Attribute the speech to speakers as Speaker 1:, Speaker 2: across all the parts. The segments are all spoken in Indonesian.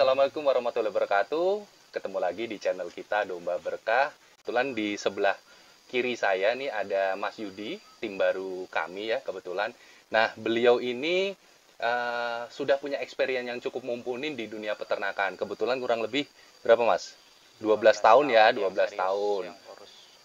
Speaker 1: Assalamualaikum warahmatullahi wabarakatuh. Ketemu lagi di channel kita Domba Berkah. Kebetulan di sebelah kiri saya nih ada Mas Yudi, tim baru kami ya kebetulan. Nah, beliau ini sudah punya experience yang cukup mumpuni di dunia peternakan. Kebetulan kurang lebih berapa Mas? 12 tahun ya, 12 tahun.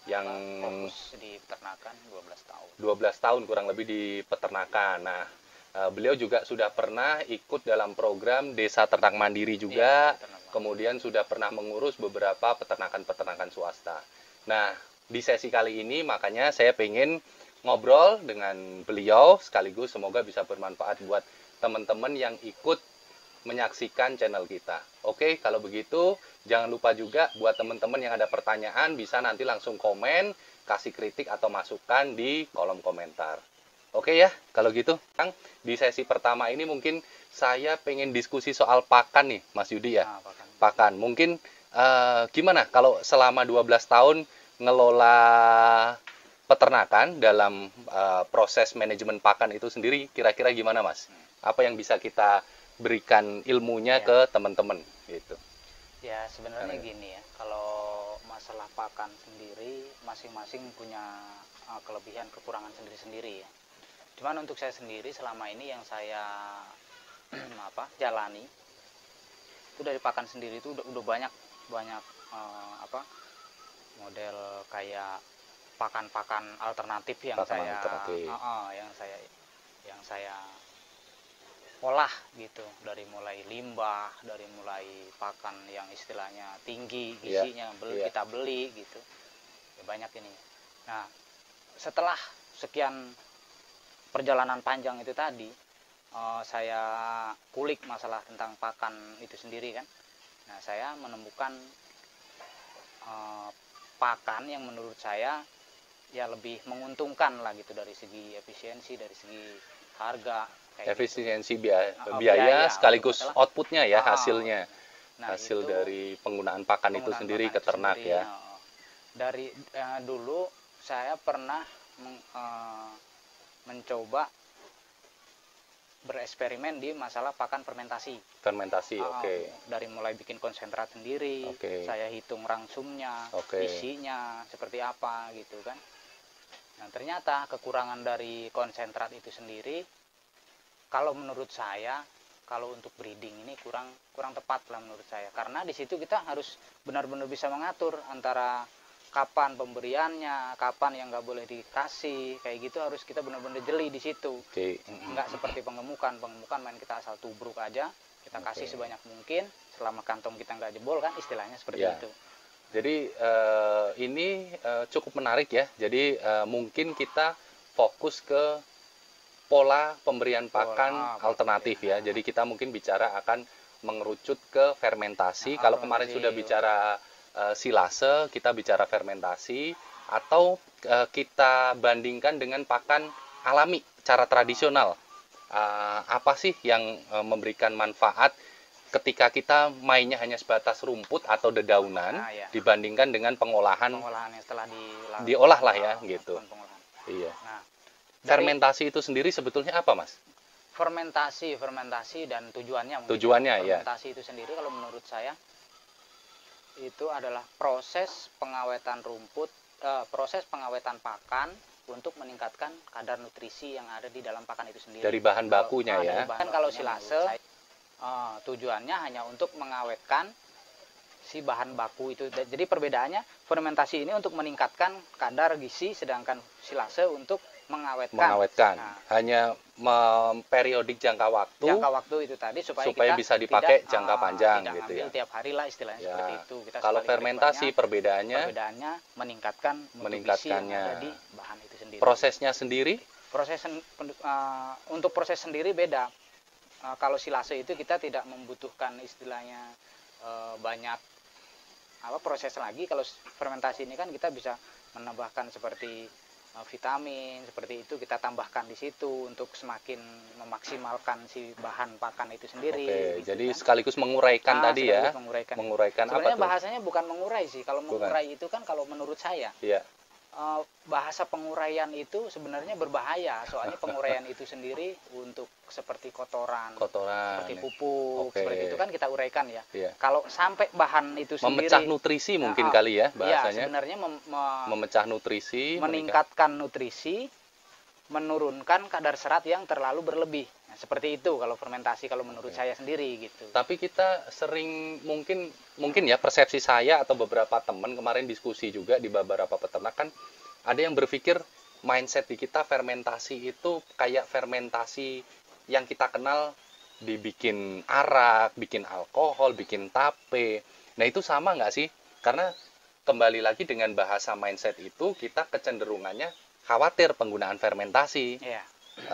Speaker 1: Yang
Speaker 2: fokus di peternakan 12 tahun.
Speaker 1: 12 tahun kurang lebih di peternakan. Nah, beliau juga sudah pernah ikut dalam program Desa Ternak Mandiri juga, kemudian sudah pernah mengurus beberapa peternakan-peternakan swasta. Nah, di sesi kali ini makanya saya pengen ngobrol dengan beliau, sekaligus semoga bisa bermanfaat buat teman-teman yang ikut menyaksikan channel kita. Oke, kalau begitu jangan lupa juga buat teman-teman yang ada pertanyaan bisa nanti langsung komen, kasih kritik atau masukan di kolom komentar. Oke ya, kalau gitu, Kang, di sesi pertama ini mungkin saya pengen diskusi soal pakan nih, Mas Yudi ya. Pakan. Mungkin gimana kalau selama 12 tahun ngelola peternakan dalam proses manajemen pakan itu sendiri, kira-kira gimana, Mas? Apa yang bisa kita berikan ilmunya ke teman-teman gitu?
Speaker 2: Ya, sebenarnya gini ya, kalau masalah pakan sendiri, masing-masing punya kelebihan kekurangan sendiri-sendiri ya. Cuman untuk saya sendiri selama ini yang saya jalani itu dari pakan sendiri itu udah banyak model kayak pakan-pakan alternatif yang saya olah gitu, dari mulai limbah, dari mulai pakan yang istilahnya tinggi gizinya, kita beli gitu ya, banyak ini. Nah, setelah sekian perjalanan panjang itu tadi, saya kulik masalah tentang pakan itu sendiri kan. Nah, saya menemukan pakan yang menurut saya ya lebih menguntungkan lah gitu, dari segi efisiensi, dari segi harga, kayak
Speaker 1: efisiensi gitu. biaya sekaligus outputnya ya, hasilnya. Nah, hasil dari penggunaan pakan itu sendiri ke ternak ya.
Speaker 2: Dari dulu saya pernah mencoba bereksperimen di masalah pakan fermentasi. Dari mulai bikin konsentrat sendiri, saya hitung rangsumnya, isinya seperti apa gitu kan. Nah, ternyata kekurangan dari konsentrat itu sendiri, kalau menurut saya, kalau untuk breeding ini kurang tepat lah menurut saya. Karena di situ kita harus benar-benar bisa mengatur antara kapan pemberiannya, kapan yang nggak boleh dikasih, kayak gitu harus kita benar-benar jeli di situ. Nggak seperti pengemukan main kita asal tubruk aja, kita kasih sebanyak mungkin, selama kantong kita nggak jebol kan, istilahnya seperti itu.
Speaker 1: Jadi ini cukup menarik ya. Jadi mungkin kita fokus ke pola pemberian pakan alternatif ya. Jadi kita mungkin bicara akan mengerucut ke fermentasi. Kalau kemarin sudah bicara silase, kita bicara fermentasi, atau kita bandingkan dengan pakan alami, cara tradisional. Apa sih yang memberikan manfaat ketika kita mainnya hanya sebatas rumput atau dedaunan dibandingkan dengan pengolahan yang setelah diolah lah ya gitu. Iya. Nah, fermentasi itu sendiri sebetulnya apa, Mas?
Speaker 2: Fermentasi dan tujuannya fermentasi itu sendiri kalau menurut saya itu adalah proses pengawetan rumput, proses pengawetan pakan untuk meningkatkan kadar nutrisi yang ada di dalam pakan itu sendiri. Dari bahan bakunya ya. Kalau silase tujuannya hanya untuk mengawetkan si bahan baku itu. Jadi perbedaannya, fermentasi ini untuk meningkatkan kadar gizi, sedangkan silase untuk mengawetkan. Nah, hanya periodik jangka waktu itu tadi supaya kita
Speaker 1: bisa dipakai jangka panjang
Speaker 2: tidak
Speaker 1: gitu ya.
Speaker 2: Tiap hari lah istilahnya seperti itu.
Speaker 1: Kalau fermentasi perbedaannya
Speaker 2: meningkatkannya jadi bahan itu sendiri.
Speaker 1: Prosesnya sendiri?
Speaker 2: Untuk proses sendiri beda. Kalau silase itu kita tidak membutuhkan istilahnya banyak proses lagi. Kalau fermentasi ini kan kita bisa menambahkan seperti vitamin seperti itu, kita tambahkan di situ untuk semakin memaksimalkan si bahan pakan itu sendiri.
Speaker 1: Gitu, jadi sekaligus menguraikan tadi ya.
Speaker 2: Menguraikan. Sebenarnya
Speaker 1: apa tuh?
Speaker 2: Bahasanya bukan mengurai sih. Kalau mengurai itu kan kalau menurut saya. bahasa penguraian itu sebenarnya berbahaya, soalnya penguraian itu sendiri untuk seperti kotoran seperti pupuk, seperti itu kan kita uraikan ya. Kalau sampai bahan itu sendiri
Speaker 1: memecah nutrisi mungkin kali ya bahasanya.
Speaker 2: Sebenarnya
Speaker 1: memecah nutrisi,
Speaker 2: meningkatkan nutrisi, menurunkan kadar serat yang terlalu berlebih. Nah, seperti itu kalau fermentasi, kalau menurut saya sendiri gitu.
Speaker 1: Tapi kita sering mungkin ya, persepsi saya atau beberapa teman kemarin diskusi juga di beberapa peternak kan ada yang berpikir mindset di kita fermentasi itu kayak fermentasi yang kita kenal, dibikin arak, bikin alkohol, bikin tape. Nah itu sama nggak sih? Karena kembali lagi dengan bahasa mindset itu kita kecenderungannya khawatir penggunaan fermentasi,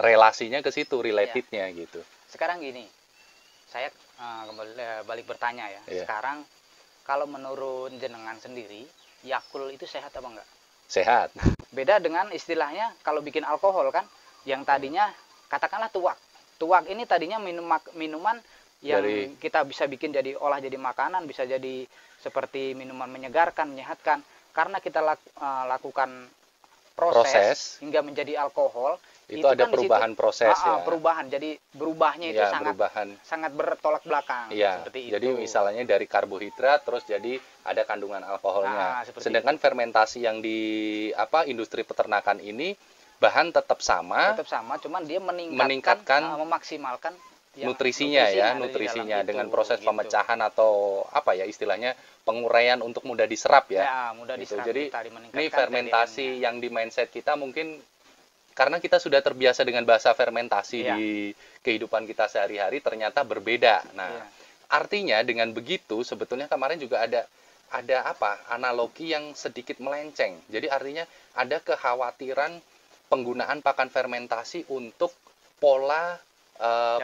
Speaker 1: relasinya ke situ, relatednya gitu.
Speaker 2: Sekarang gini, saya kembali balik bertanya ya. Sekarang kalau menurut jenengan sendiri, Yakult itu sehat apa enggak?
Speaker 1: Sehat.
Speaker 2: Beda dengan istilahnya kalau bikin alkohol kan, yang tadinya katakanlah tuak. Tuak ini tadinya minuman yang kita bisa bikin olah jadi makanan, bisa jadi seperti minuman menyegarkan, menyehatkan. Karena kita lakukan proses hingga menjadi alkohol,
Speaker 1: itu ada kan perubahan situ, proses ya.
Speaker 2: Perubahan, jadi berubahnya itu sangat bertolak belakang.
Speaker 1: Seperti jadi itu. Misalnya dari karbohidrat terus jadi ada kandungan alkoholnya. Sedangkan fermentasi yang di industri peternakan ini bahan tetap sama, cuman dia meningkatkan
Speaker 2: memaksimalkan
Speaker 1: nutrisinya dengan proses pemecahan atau istilahnya penguraian untuk mudah diserap ya.
Speaker 2: Mudah diserap.
Speaker 1: Jadi ini fermentasi yang di mindset kita mungkin karena kita sudah terbiasa dengan bahasa fermentasi di kehidupan kita sehari-hari ternyata berbeda. Nah, artinya dengan begitu sebetulnya kemarin juga ada analogi yang sedikit melenceng. Jadi artinya ada kekhawatiran penggunaan pakan fermentasi untuk pola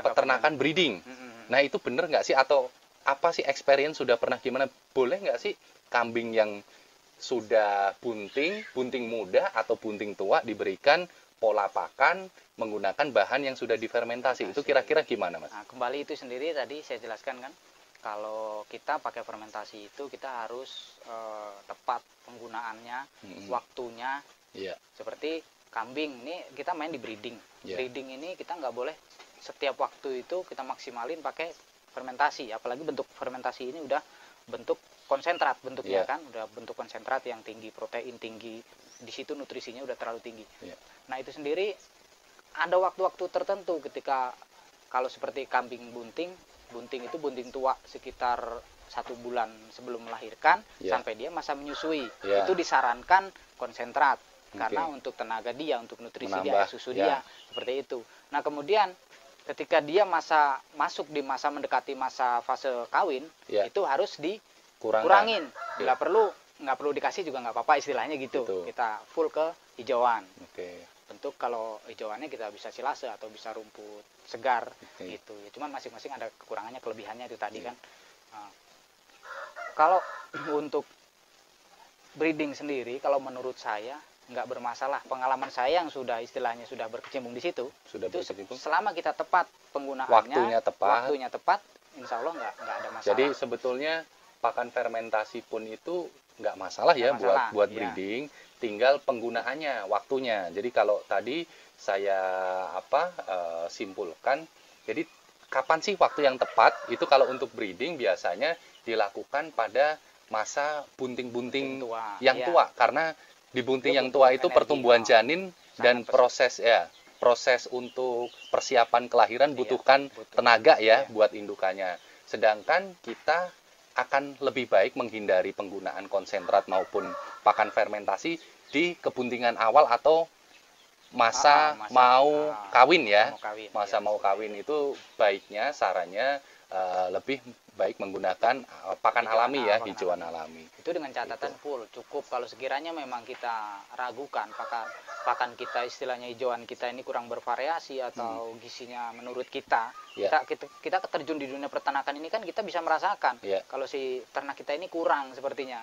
Speaker 1: peternakan breeding. Nah itu benar nggak sih, atau apa sih experience sudah pernah gimana? Boleh nggak sih kambing yang sudah bunting muda atau bunting tua diberikan pola pakan menggunakan bahan yang sudah difermentasi? Itu kira-kira gimana Mas?
Speaker 2: Nah, kembali itu sendiri tadi saya jelaskan kan, kalau kita pakai fermentasi itu kita harus tepat penggunaannya, waktunya. Seperti kambing ini kita main di breeding. Breeding ini kita nggak boleh setiap waktu itu kita maksimalin pakai fermentasi, apalagi bentuk fermentasi ini udah bentuk konsentrat bentuknya kan, udah bentuk konsentrat yang tinggi, protein tinggi, di situ nutrisinya udah terlalu tinggi. Nah itu sendiri ada waktu-waktu tertentu ketika kalau seperti kambing bunting itu bunting tua sekitar 1 bulan sebelum melahirkan sampai dia masa menyusui, itu disarankan konsentrat karena untuk tenaga dia, untuk nutrisi dia, susu dia, seperti itu. Nah kemudian ketika dia masuk di masa mendekati masa fase kawin, itu harus dikurangin. Bila perlu nggak perlu dikasih juga nggak apa-apa, istilahnya gitu. Kita full ke hijauan. Bentuk kalau hijauannya kita bisa silase atau bisa rumput segar gitu. Ya, cuman masing-masing ada kekurangannya, kelebihannya itu tadi kan. Nah, kalau untuk breeding sendiri, kalau menurut saya nggak bermasalah. Pengalaman saya yang istilahnya sudah berkecimpung di situ, selama kita tepat penggunaannya, waktunya tepat, insya Allah nggak ada masalah.
Speaker 1: Jadi sebetulnya pakan fermentasi pun itu nggak masalah ya buat breeding, tinggal penggunaannya, waktunya. Jadi kalau tadi saya simpulkan, jadi kapan sih waktu yang tepat? Itu kalau untuk breeding biasanya dilakukan pada masa bunting-bunting yang tua, karena di bunting yang tua itu pertumbuhan janin dan proses untuk persiapan kelahiran butuhkan tenaga buat indukannya. Sedangkan kita akan lebih baik menghindari penggunaan konsentrat maupun pakan fermentasi di kebuntingan awal atau masa mau kawin ya. Masa mau kawin itu baiknya sarannya lebih baik menggunakan pakan alami ya, hijauan alami.
Speaker 2: Itu dengan catatan full cukup. Kalau sekiranya memang kita ragukan pakan kita, istilahnya hijauan kita ini kurang bervariasi atau gizinya menurut kita terjun di dunia peternakan ini kan kita bisa merasakan kalau si ternak kita ini kurang sepertinya,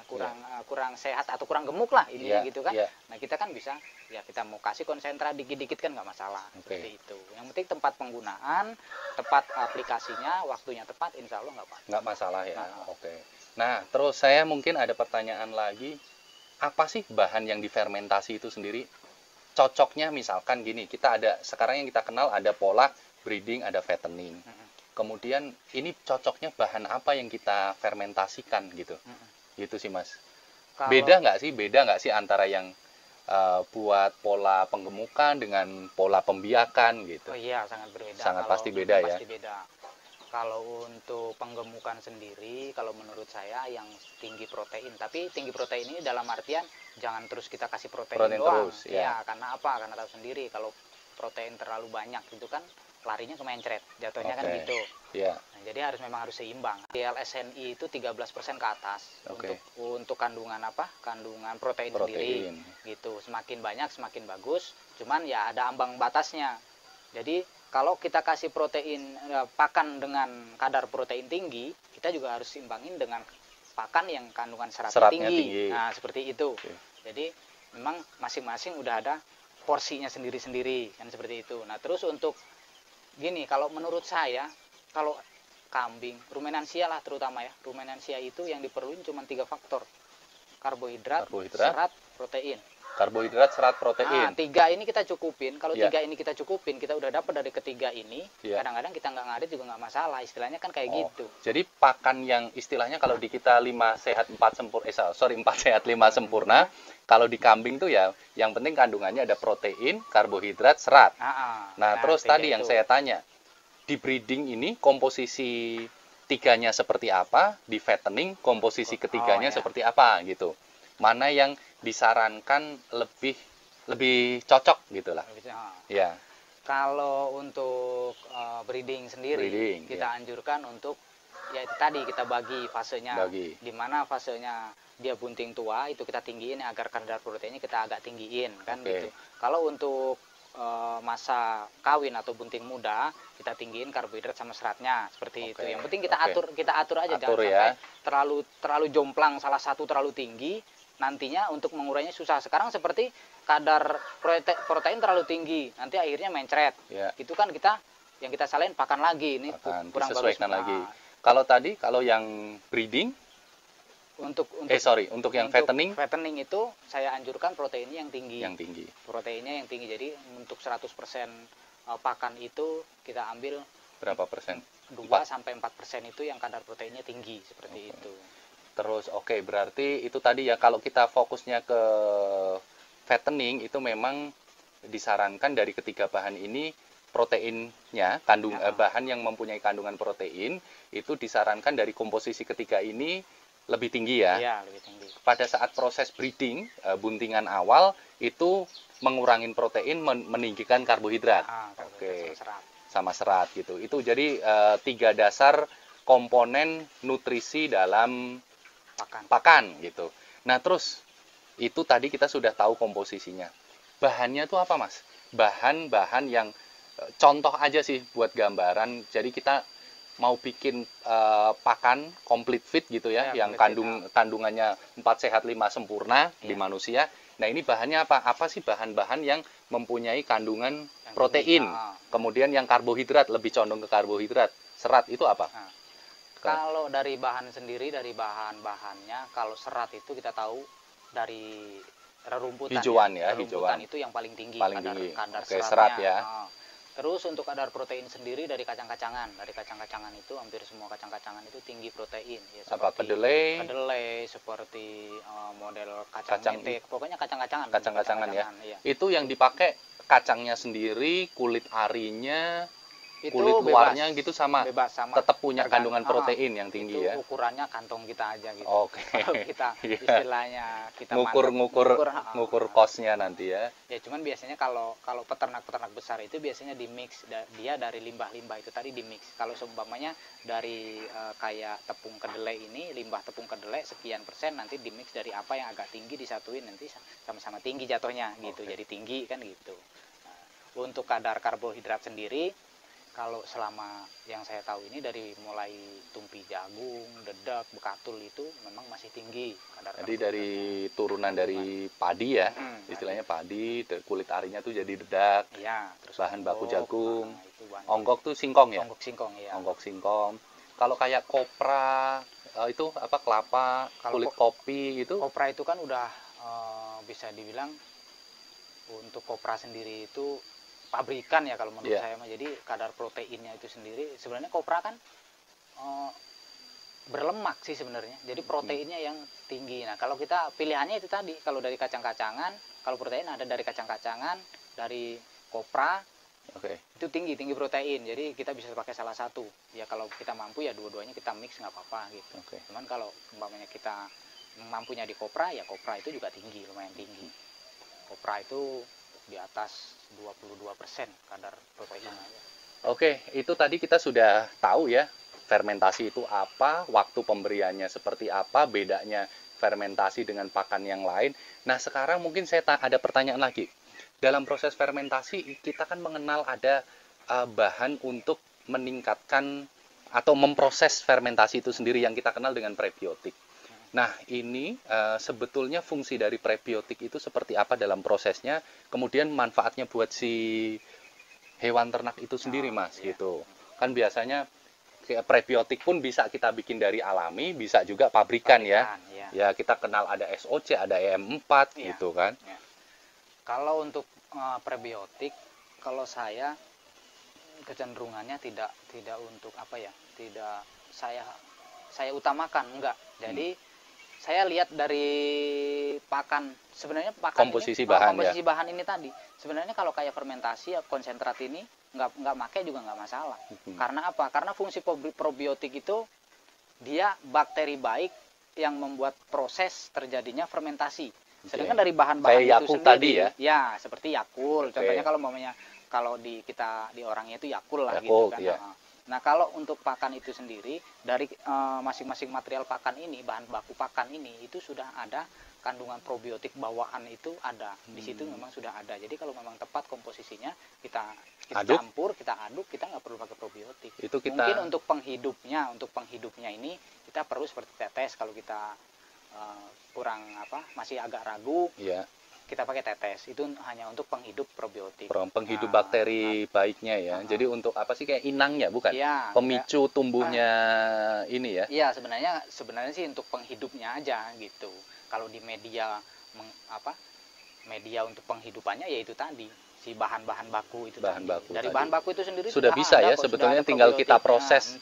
Speaker 2: kurang sehat atau kurang gemuk lah ini gitu kan. Nah kita kan bisa kita mau kasih konsentrat dikit-dikit kan nggak masalah, seperti itu. Yang penting tempat penggunaan, tepat aplikasinya, waktunya tepat, insya Allah nggak masalah
Speaker 1: ya. Nah terus saya mungkin ada pertanyaan lagi, apa sih bahan yang difermentasi itu sendiri? Cocoknya misalkan gini, kita ada sekarang yang kita kenal ada pola breeding, ada fattening. Kemudian ini cocoknya bahan apa yang kita fermentasikan gitu. Gitu sih Mas. Beda nggak sih antara yang buat pola penggemukan dengan pola pembiakan gitu?
Speaker 2: Oh iya, sangat berbeda.
Speaker 1: Sangat pasti beda ya.
Speaker 2: Pasti beda. Kalau untuk penggemukan sendiri, kalau menurut saya yang tinggi protein. Tapi tinggi protein ini dalam artian jangan terus kita kasih protein doang.
Speaker 1: Terus, ya.
Speaker 2: Karena apa? Karena tahu sendiri kalau protein terlalu banyak itu kan larinya ke mencret. Jatuhnya kan gitu.
Speaker 1: Yeah.
Speaker 2: Nah, jadi memang harus seimbang. LSNI itu 13% ke atas untuk kandungan Kandungan protein sendiri. Gitu. Semakin banyak semakin bagus. Cuman ya ada ambang batasnya. Jadi kalau kita kasih protein pakan dengan kadar protein tinggi, kita juga harus imbangin dengan pakan yang kandungan seratnya tinggi. Nah, seperti itu. Jadi memang masing-masing udah ada porsinya sendiri-sendiri kan seperti itu. Nah, terus untuk gini, kalau menurut saya kalau kambing, rumenansia lah terutama ya. Rumenansia itu yang diperluin cuma 3 faktor. Karbohidrat, serat, protein.
Speaker 1: Karbohidrat, serat, protein.
Speaker 2: 3 ini kita cukupin. Kalau 3 ini kita cukupin, kita udah dapat dari ketiga ini. Kadang-kadang kita nggak ngarit juga nggak masalah. Istilahnya kan kayak gitu.
Speaker 1: Jadi pakan yang istilahnya kalau di kita 5 sehat 4 sempurna, 4 sehat 5 sempurna. Kalau di kambing tuh ya, yang penting kandungannya ada protein, karbohidrat, serat. Nah terus tadi yang saya tanya, di breeding ini komposisi 3-nya seperti apa? Di fattening komposisi ketiganya seperti apa gitu? Mana yang disarankan lebih cocok gitulah. Ya.
Speaker 2: Kalau untuk breeding sendiri kita anjurkan untuk ya itu tadi kita bagi fasenya. Di mana fasenya dia bunting tua itu kita tinggiin agar kadar proteinnya kita agak tinggiin kan gitu. Kalau untuk masa kawin atau bunting muda kita tinggiin karbohidrat sama seratnya seperti itu. Yang penting kita atur aja jangan sampai terlalu jomplang salah satu terlalu tinggi. Nantinya untuk mengurainya susah. Sekarang seperti kadar protein terlalu tinggi, nanti akhirnya mencret. Itu kan yang kita salahin pakan lagi, ini kurang bagus.
Speaker 1: Lagi. Kalau yang breeding, untuk yang fattening?
Speaker 2: Fattening itu saya anjurkan proteinnya yang tinggi. Proteinnya yang tinggi. Jadi untuk 100% pakan itu kita ambil
Speaker 1: berapa persen?
Speaker 2: 2-4% itu yang kadar proteinnya tinggi seperti itu.
Speaker 1: Terus berarti itu tadi ya kalau kita fokusnya ke fattening itu memang disarankan dari ketiga bahan ini proteinnya bahan yang mempunyai kandungan protein itu disarankan dari komposisi ketiga ini lebih tinggi ya.
Speaker 2: Iya, lebih tinggi.
Speaker 1: Pada saat proses breeding buntingan awal itu mengurangi protein meninggikan karbohidrat. Sama serat gitu. Itu jadi 3 dasar komponen nutrisi dalam pakan gitu. Nah terus itu tadi kita sudah tahu komposisinya. Bahannya tuh apa Mas? Bahan-bahan yang contoh aja sih buat gambaran. Jadi kita mau bikin pakan complete fit gitu ya, yang kandungannya 4 sehat 5 sempurna di manusia. Nah ini bahannya apa? Apa sih bahan-bahan yang mempunyai kandungan protein? Kemudian yang karbohidrat lebih condong ke karbohidrat. Serat itu apa?
Speaker 2: Kalau dari bahan sendiri, dari bahan-bahannya, kalau serat itu kita tahu dari rerumputan. Hijauan itu yang paling tinggi. Kadar
Speaker 1: serat ya.
Speaker 2: Terus untuk kadar protein sendiri dari kacang-kacangan. Dari kacang-kacangan itu hampir semua kacang-kacangan itu tinggi protein. Ya,
Speaker 1: kedelai,
Speaker 2: seperti model kacang metek. Pokoknya kacang-kacangan.
Speaker 1: Kacang-kacangan ya. Itu yang dipakai kacangnya sendiri, kulit arinya, itu kulit luarnya gitu sama tetap punya kandungan protein yang tinggi
Speaker 2: itu
Speaker 1: ya.
Speaker 2: Ukurannya kantong kita aja gitu. Kalau kita istilahnya kita
Speaker 1: ngukur kosnya nanti ya.
Speaker 2: Ya cuman biasanya kalau peternak-peternak besar itu biasanya di mix dia dari limbah-limbah itu tadi di mix. Kalau seumpamanya dari kayak tepung kedelai ini, limbah tepung kedelai sekian persen nanti di mix dari apa yang agak tinggi disatuin nanti sama-sama tinggi jatuhnya gitu. Jadi tinggi kan gitu. Nah, untuk kadar karbohidrat sendiri kalau selama yang saya tahu ini dari mulai tumpi jagung, dedak, bekatul itu memang masih tinggi kadar.
Speaker 1: Jadi dari turunan dari padi ya, istilahnya padi, kulit arinya tuh jadi dedak.
Speaker 2: Iya, terus
Speaker 1: bahan baku jagung. Onggok tuh singkong ya?
Speaker 2: Onggok singkong ya.
Speaker 1: Onggok singkong. Kalau kayak kopra itu apa kelapa, kulit kopi gitu?
Speaker 2: Kopra itu kan udah bisa dibilang untuk kopra sendiri itu pabrikan ya kalau menurut saya. Jadi kadar proteinnya itu sendiri sebenarnya kopra kan berlemak sih sebenarnya. Jadi proteinnya yang tinggi. Nah, kalau kita pilihannya itu tadi, kalau dari kacang-kacangan, kalau protein ada dari kacang-kacangan, dari kopra, itu tinggi protein. Jadi kita bisa pakai salah satu. Ya kalau kita mampu ya dua-duanya kita mix nggak apa-apa gitu. Cuman kalau umpamanya kita mampunya di kopra, ya kopra itu juga tinggi, lumayan tinggi. Kopra itu di atas 22% kadar proteinnya.
Speaker 1: Oke, itu tadi kita sudah tahu ya fermentasi itu apa, waktu pemberiannya seperti apa, bedanya fermentasi dengan pakan yang lain. Nah, sekarang mungkin saya ada pertanyaan lagi. Dalam proses fermentasi, kita kan mengenal ada bahan untuk meningkatkan atau memproses fermentasi itu sendiri yang kita kenal dengan prebiotik. Nah, ini sebetulnya fungsi dari prebiotik itu seperti apa dalam prosesnya, kemudian manfaatnya buat si hewan ternak itu sendiri, Mas, gitu. Kan biasanya prebiotik pun bisa kita bikin dari alami, bisa juga pabrikan ya. Ya, kita kenal ada SOC, ada EM4 gitu kan.
Speaker 2: Kalau untuk prebiotik, kalau saya kecenderungannya tidak untuk apa ya? Tidak saya utamakan, enggak. Jadi saya lihat dari pakan, sebenarnya pakan
Speaker 1: komposisi
Speaker 2: ini,
Speaker 1: bahan
Speaker 2: bahan ini tadi. Sebenarnya kalau kayak fermentasi ya konsentrat ini nggak pakai juga nggak masalah. Karena apa? Karena fungsi probiotik itu dia bakteri baik yang membuat proses terjadinya fermentasi. Sedangkan dari bahan-bahan itu sendiri
Speaker 1: tadi
Speaker 2: ya seperti Yakult. Contohnya kalau di orangnya itu Yakult lah gitu kan. Nah, kalau untuk pakan itu sendiri dari masing-masing material pakan ini, bahan baku pakan ini itu sudah ada kandungan probiotik bawaan itu ada. Di situ memang sudah ada. Jadi kalau memang tepat komposisinya kita campur, kita aduk, kita nggak perlu pakai probiotik. Mungkin untuk penghidupnya ini kita perlu seperti tetes kalau kita masih agak ragu. Kita pakai tetes, itu hanya untuk penghidup probiotik.
Speaker 1: Penghidup bakteri baiknya ya. Jadi untuk apa sih, kayak inangnya bukan? Pemicu tumbuhnya ini ya?
Speaker 2: Iya, sebenarnya sih untuk penghidupnya aja gitu. Kalau di media media untuk penghidupannya ya itu tadi, si bahan-bahan baku itu dari bahan baku itu sendiri
Speaker 1: sudah bisa ya sebetulnya, tinggal kita proses.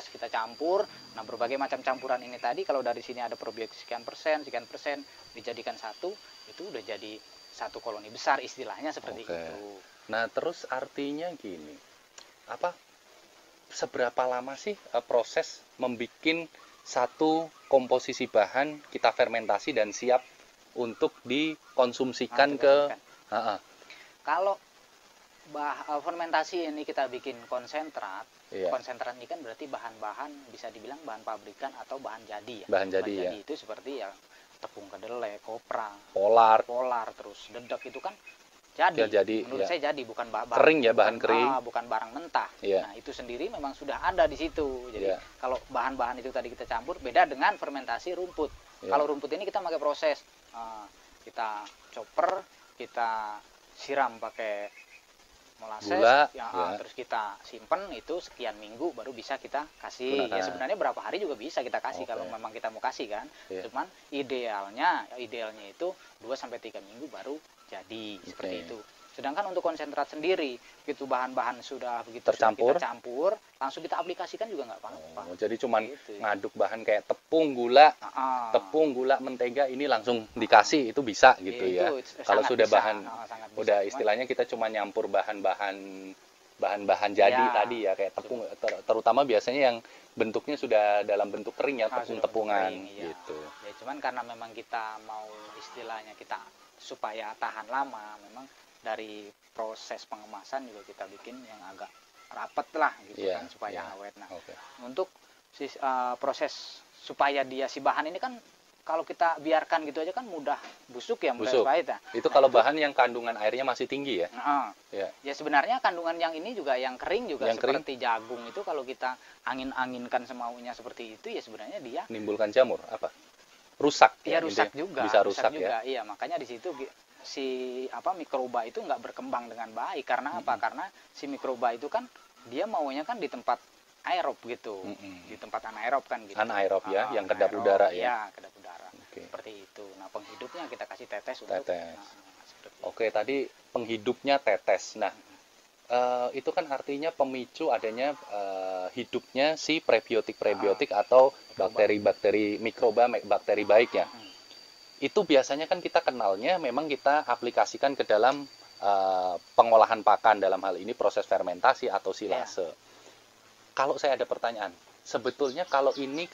Speaker 2: Kita campur. Nah, berbagai macam campuran ini tadi, kalau dari sini ada probiotik sekian persen dijadikan satu, itu udah jadi satu koloni besar istilahnya seperti itu.
Speaker 1: Nah, terus artinya gini, seberapa lama sih proses membuat satu komposisi bahan kita fermentasi dan siap untuk dikonsumsikan
Speaker 2: Kalau fermentasi ini kita bikin konsentrat, konsentrat ini kan berarti bahan-bahan bisa dibilang bahan pabrikan atau bahan jadi ya.
Speaker 1: Bahan jadi
Speaker 2: itu seperti ya tepung kedelai, kopra,
Speaker 1: polar,
Speaker 2: terus dedak itu kan jadi. Menurut saya jadi, bukan
Speaker 1: kering ya, bahan kering,
Speaker 2: bukan barang mentah. Nah, itu sendiri memang sudah ada di situ. Jadi kalau bahan-bahan itu tadi kita campur, beda dengan fermentasi rumput. Kalau rumput ini kita pakai proses, kita chopper, kita siram pakai molasses, terus kita simpen itu sekian minggu baru bisa kita kasih. Ya sebenarnya berapa hari juga bisa kita kasih kalau memang kita mau kasih kan. Cuman idealnya itu 2-3 minggu baru jadi seperti itu. Sedangkan untuk konsentrat sendiri, begitu bahan-bahan sudah begitu
Speaker 1: tercampur,
Speaker 2: kita campur, langsung kita aplikasikan juga nggak apa-apa.
Speaker 1: Jadi cuman ngaduk bahan kayak tepung, gula, mentega, ini langsung dikasih, itu bisa gitu ya. Kalau sudah bahan, udah istilahnya kita cuma nyampur bahan-bahan jadi tadi ya, kayak tepung, terutama biasanya yang bentuknya sudah dalam bentuk kering ya, tepung-tepungan gitu.
Speaker 2: Ya cuman karena memang kita mau istilahnya kita supaya tahan lama, memang dari proses pengemasan juga kita bikin yang agak rapat lah gitu kan, supaya awet. Nah, untuk proses supaya si bahan ini kan kalau kita biarkan gitu aja kan mudah busuk ya, mudah pahit ya.
Speaker 1: Itu kalau bahan yang kandungan airnya masih tinggi ya?
Speaker 2: Ya sebenarnya kandungan yang ini juga yang kering juga seperti jagung itu, kalau kita angin-anginkan semaunya seperti itu ya sebenarnya dia
Speaker 1: menimbulkan jamur rusak.
Speaker 2: Iya, rusak juga.
Speaker 1: Bisa rusak
Speaker 2: juga. Iya, makanya di situ si mikroba itu nggak berkembang dengan baik. Karena apa? Karena si mikroba itu kan dia maunya kan di tempat aerob gitu. Di tempat anaerob kan gitu.
Speaker 1: Anaerob ya, yang kedap udara ya.
Speaker 2: Iya, kedap udara. Seperti itu. Nah, penghidupnya kita kasih tetes untuk.
Speaker 1: Oke, tadi penghidupnya tetes. Nah, itu kan artinya pemicu adanya hidupnya si prebiotik atau bakteri-bakteri mikroba, bakteri baik ya. Itu biasanya kan kita kenalnya memang kita aplikasikan ke dalam pengolahan pakan, dalam hal ini proses fermentasi atau silase. Kalau saya ada pertanyaan, sebetulnya kalau ini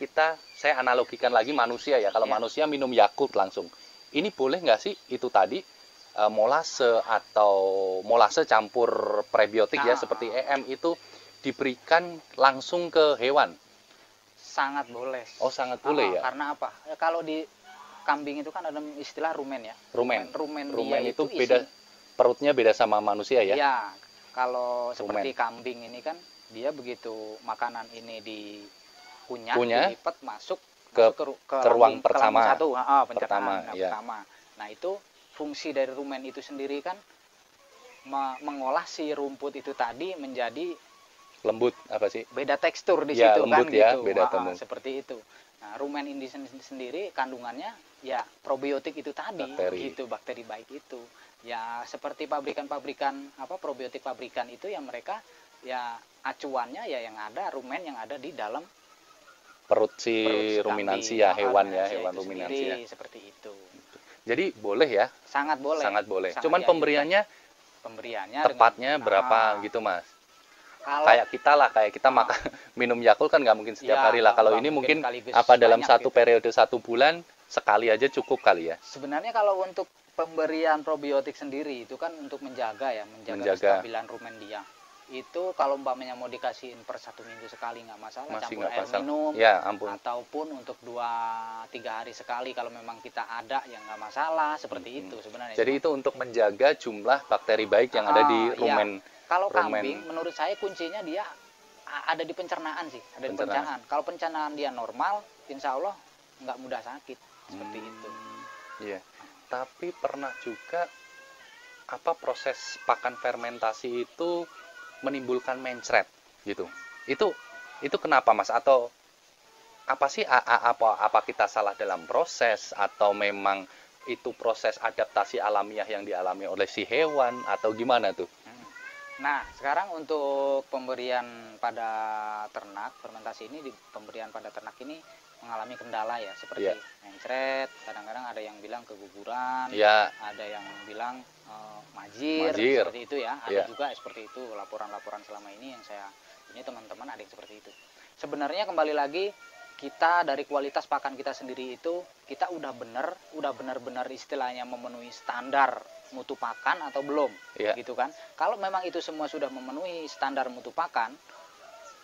Speaker 1: saya analogikan lagi manusia ya, kalau manusia minum Yakult langsung, ini boleh nggak sih itu tadi molase campur prebiotik ya seperti EM itu diberikan langsung ke hewan?
Speaker 2: Sangat boleh.
Speaker 1: Oh, sangat boleh ya.
Speaker 2: Karena apa? Ya, kalau di kambing itu kan ada istilah rumen ya.
Speaker 1: Rumen itu beda, perutnya beda sama manusia ya.
Speaker 2: Iya. Kalau seperti kambing ini kan dia begitu makanan ini dikunyah, dilipat masuk ke ruang pertama. Pencernaan pertama. Nah, itu fungsi dari rumen itu sendiri kan mengolah si rumput itu tadi menjadi
Speaker 1: lembut, apa sih?
Speaker 2: Beda tekstur di situ
Speaker 1: lembut
Speaker 2: kan
Speaker 1: ya,
Speaker 2: gitu.
Speaker 1: Beda
Speaker 2: seperti itu. Nah, rumen ini sendiri kandungannya ya probiotik itu tadi, bakteri baik itu. Ya seperti pabrikan-pabrikan probiotik pabrikan itu yang mereka ya acuannya ya yang ada rumen yang ada di dalam
Speaker 1: perut ruminansia hewan ya, hewan ruminansia.
Speaker 2: Seperti itu.
Speaker 1: Jadi boleh ya?
Speaker 2: Sangat boleh.
Speaker 1: Sangat boleh. Cuman pemberiannya tepatnya berapa gitu, Mas? Kayak kita makan minum Yakult kan nggak mungkin setiap hari lah. Kalau ini mungkin dalam satu periode 1 bulan sekali aja cukup kali ya.
Speaker 2: Sebenarnya kalau untuk pemberian probiotik sendiri itu kan untuk menjaga kestabilan rumen dia. Itu kalau umpamanya mau dikasihin per 1 minggu sekali nggak masalah, campur air minum
Speaker 1: ya, ampun.
Speaker 2: Ataupun untuk 2-3 hari sekali kalau memang kita ada yang nggak masalah seperti itu sebenarnya.
Speaker 1: Jadi itu untuk menjaga jumlah bakteri baik yang ada di rumen.
Speaker 2: Kalau kambing, menurut saya kuncinya dia ada di pencernaan sih, di pencernaan. Kalau pencernaan dia normal, insya Allah nggak mudah sakit, seperti itu.
Speaker 1: Iya. Tapi pernah juga proses pakan fermentasi itu menimbulkan mencret gitu. Itu kenapa, Mas? Atau apa sih? Apa kita salah dalam proses atau memang itu proses adaptasi alamiah yang dialami oleh si hewan atau gimana tuh?
Speaker 2: Nah, sekarang untuk pemberian pada ternak, fermentasi ini pemberian pada ternak ini mengalami kendala ya, seperti mencret, kadang-kadang ada yang bilang keguguran, ada yang bilang majir, seperti itu ya. Ada juga seperti itu, laporan-laporan selama ini yang ini teman-teman ada yang seperti itu. Sebenarnya kembali lagi, kita dari kualitas pakan kita sendiri itu, kita udah benar-benar istilahnya memenuhi standar mutu pakan atau belum, gitu kan. Kalau memang itu semua sudah memenuhi standar mutu pakan,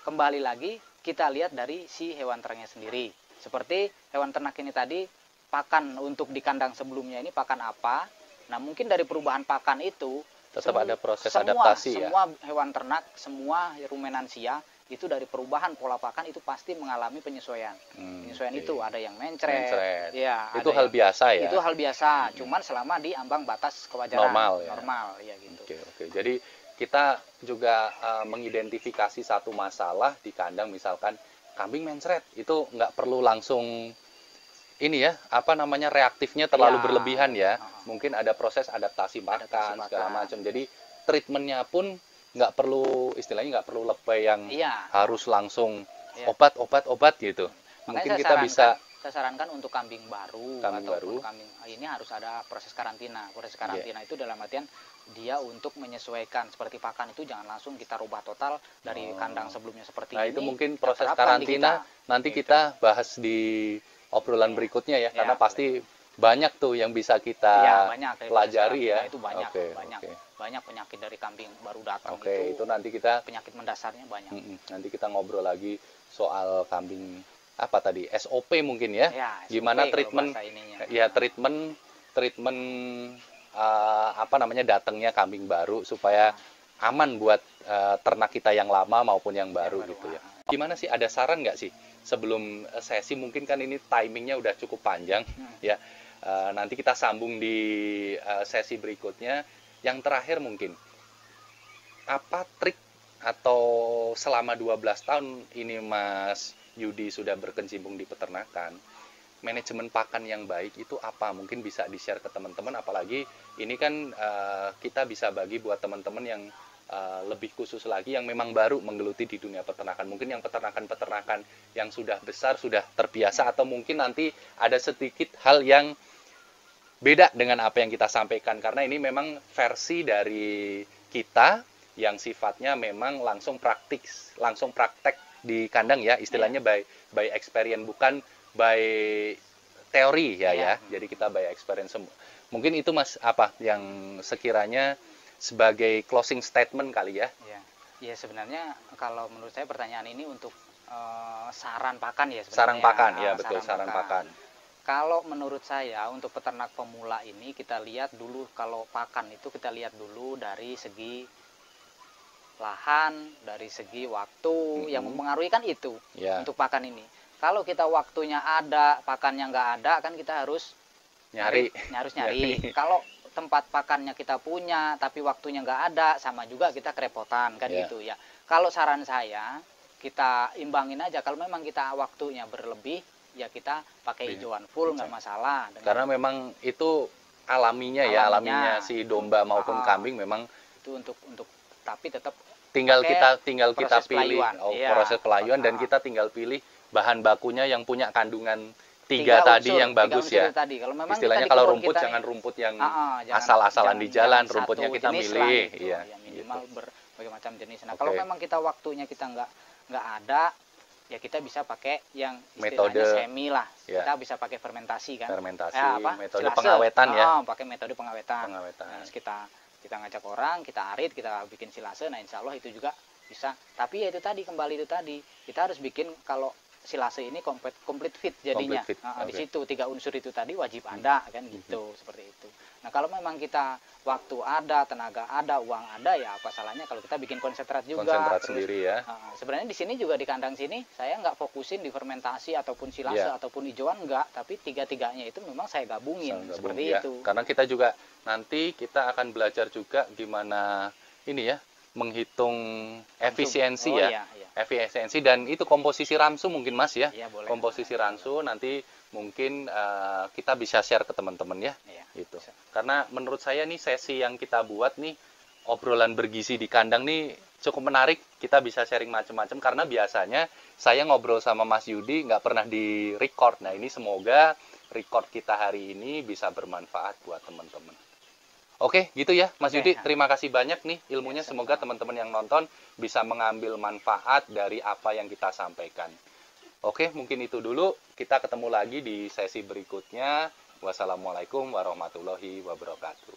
Speaker 2: kembali lagi kita lihat dari si hewan ternaknya sendiri. Seperti hewan ternak ini tadi, pakan untuk di kandang sebelumnya ini pakan apa. Nah, mungkin dari perubahan pakan itu
Speaker 1: tetap ada proses adaptasi ya.
Speaker 2: Semua hewan ternak, semua rumenansia itu dari perubahan pola pakan itu pasti mengalami penyesuaian. Penyesuaian itu ada yang mencret. Ya,
Speaker 1: itu hal biasa ya.
Speaker 2: Itu hal biasa, cuman selama di ambang batas kewajaran normal ya gitu.
Speaker 1: Oke. Jadi kita juga mengidentifikasi satu masalah di kandang, misalkan kambing mencret, itu nggak perlu langsung reaktifnya terlalu berlebihan ya. Mungkin ada proses adaptasi pakan segala macam. Jadi treatmentnya pun nggak perlu lebay yang harus langsung obat gitu. Mungkin kita bisa
Speaker 2: saya sarankan untuk kambing baru ataupun kambing ini harus ada proses karantina. Proses karantina itu dalam artian dia untuk menyesuaikan, seperti pakan itu jangan langsung kita rubah total dari kandang sebelumnya seperti ini.
Speaker 1: Nah, itu mungkin proses karantina nanti kita bahas di obrolan berikutnya ya, karena pasti banyak tuh yang bisa kita pelajari ya.
Speaker 2: Itu banyak penyakit dari kambing baru datang.
Speaker 1: Itu nanti kita
Speaker 2: penyakit mendasarnya banyak.
Speaker 1: Nanti kita ngobrol lagi soal kambing SOP mungkin ya. Gimana treatment datangnya kambing baru supaya aman buat ternak kita yang lama maupun yang baru gitu ya. Gimana sih, ada saran nggak sih sebelum sesi, mungkin kan ini timingnya udah cukup panjang ya. Nanti kita sambung di sesi berikutnya. Yang terakhir mungkin, apa trik atau selama 12 tahun ini Mas Yudi sudah berkecimpung di peternakan, manajemen pakan yang baik itu apa? Mungkin bisa di-share ke teman-teman, apalagi ini kan kita bisa bagi buat teman-teman yang lebih khusus lagi yang memang baru menggeluti di dunia peternakan. Mungkin yang peternakan-peternakan yang sudah besar, sudah terbiasa, atau mungkin nanti ada sedikit hal yang beda dengan apa yang kita sampaikan. Karena ini memang versi dari kita yang sifatnya memang langsung praktek di kandang ya, istilahnya by experience, bukan by teori ya. Jadi kita by experience. Mungkin itu Mas apa yang sekiranya sebagai closing statement kali ya.
Speaker 2: Ya sebenarnya kalau menurut saya pertanyaan ini untuk saran pakan ya sebenarnya.
Speaker 1: Saran pakan ya, betul, saran pakan.
Speaker 2: Kalau menurut saya untuk peternak pemula ini kita lihat dulu, kalau pakan itu kita lihat dulu dari segi lahan, dari segi waktu, yang mempengaruhi kan itu untuk pakan ini. Kalau kita waktunya ada, pakannya nggak ada, kan kita harus nyari. Kalau tempat pakannya kita punya, tapi waktunya nggak ada, sama juga kita kerepotan kan gitu ya. Kalau saran saya, kita imbangin aja. Kalau memang kita waktunya berlebih, ya kita pakai hijauan full, nggak masalah.
Speaker 1: Karena memang itu alaminya si domba maupun kambing memang
Speaker 2: itu untuk tapi tetap
Speaker 1: tinggal kita pilih proses pelayuan, dan kita tinggal pilih bahan bakunya yang punya kandungan tiga tadi yang bagus ya.
Speaker 2: Kalau memang
Speaker 1: istilahnya kalau rumput jangan rumput yang asal-asalan di jalan, rumputnya kita milih
Speaker 2: ya minimal berbagai macam jenis. Nah, kalau memang kita waktunya kita nggak ada, ya kita bisa pakai yang istilahnya semi lah. Kita bisa pakai fermentasi kan.
Speaker 1: Metode pengawetan ya.
Speaker 2: Pakai metode pengawetan. Nah, kita ngajak orang, kita arit, kita bikin silase. Nah, insya Allah itu juga bisa. Tapi ya itu tadi, kita harus bikin kalau silase ini complete fit jadinya. Di situ 3 unsur itu tadi wajib ada kan gitu, seperti itu. Nah, kalau memang kita waktu ada, tenaga ada, uang ada, ya apa salahnya kalau kita bikin konsentrat juga.
Speaker 1: Konsentrat sendiri ya.
Speaker 2: Sebenarnya di sini juga di kandang sini saya nggak fokusin di fermentasi ataupun silase ataupun hijauan, enggak, tapi tiga-tiganya itu memang saya gabungin seperti itu.
Speaker 1: Karena kita juga nanti kita akan belajar juga gimana ini ya, menghitung efisiensi efisiensi, dan itu komposisi ransu mungkin Mas ya. Komposisi ransu nanti mungkin kita bisa share ke teman-teman ya. Gitu. Karena menurut saya nih sesi yang kita buat nih, obrolan bergizi di kandang nih cukup menarik. Kita bisa sharing macam-macam, karena biasanya saya ngobrol sama Mas Yudi nggak pernah di record. Nah, ini semoga record kita hari ini bisa bermanfaat buat teman-teman. Oke, gitu ya Mas Yudi. Terima kasih banyak nih ilmunya. Semoga teman-teman yang nonton bisa mengambil manfaat dari apa yang kita sampaikan. Oke, mungkin itu dulu. Kita ketemu lagi di sesi berikutnya. Wassalamualaikum warahmatullahi wabarakatuh.